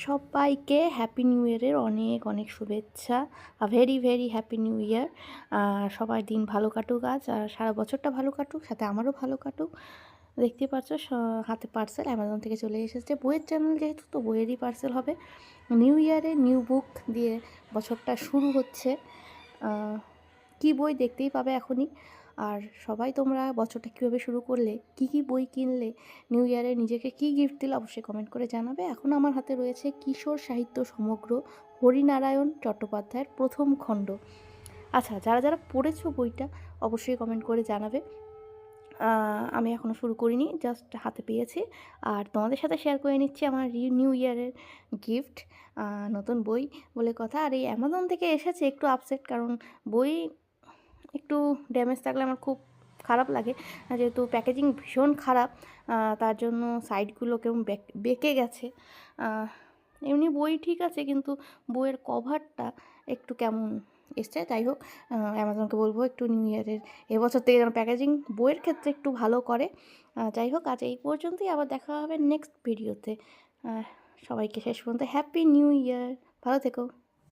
সবাইকে happy new ইয়ারের অনেক অনেক শুভেচ্ছা। Very very happy new year. সবার দিন ভালো কাটুক আজ, আর সারা বছরটা ভালো কাটুক, সাথে আমারও ভালো কাটুক। দেখতেই পাচ্ছ হাতে পার্সেল অ্যামাজন থেকে চলে এসেছে। বইয়ের চ্যানেল যেহেতু, তো বইয়েরই পার্সেল হবে। নিউ ইয়ারে নিউ বুক দিয়ে বছরটা শুরু হচ্ছে। কী বই দেখতেই পাবে এখনই। আর সবাই তোমরা বছরটা কীভাবে শুরু করলে, কী কী বই কিনলে, নিউ ইয়ারে নিজেকে কী গিফট দিলে, অবশ্যই কমেন্ট করে জানাবে। এখন আমার হাতে রয়েছে কিশোর সাহিত্য সমগ্র, হরিনারায়ণ চট্টোপাধ্যায়ের প্রথম খণ্ড। আচ্ছা, যারা যারা পড়েছো বইটা অবশ্যই কমেন্ট করে জানাবে। আমি এখনও শুরু করিনি, জাস্ট হাতে পেয়েছি। আর তোমাদের সাথে শেয়ার করে নিচ্ছি আমার নিউ ইয়ারের গিফট, নতুন বই বলে কথা। আর এই অ্যামাজন থেকে এসেছে, একটু আপসেট, কারণ বই একটু ড্যামেজ থাকলে আমার খুব খারাপ লাগে, যেহেতু প্যাকেজিং ভীষণ খারাপ। তার জন্য সাইডগুলো কেমন বেঁকে গেছে। এমনি বই ঠিক আছে, কিন্তু বইয়ের কভারটা একটু কেমন এসছে। যাই হোক, অ্যামাজনকে বলবো একটু নিউ ইয়ারের এবছর থেকে যেন প্যাকেজিং বইয়ের ক্ষেত্রে একটু ভালো করে। যাই হোক, আজ এই পর্যন্তই, আবার দেখা হবে নেক্সট ভিডিওতে। সবাইকে শেষ পর্যন্ত হ্যাপি নিউ ইয়ার, ভালো থেকো।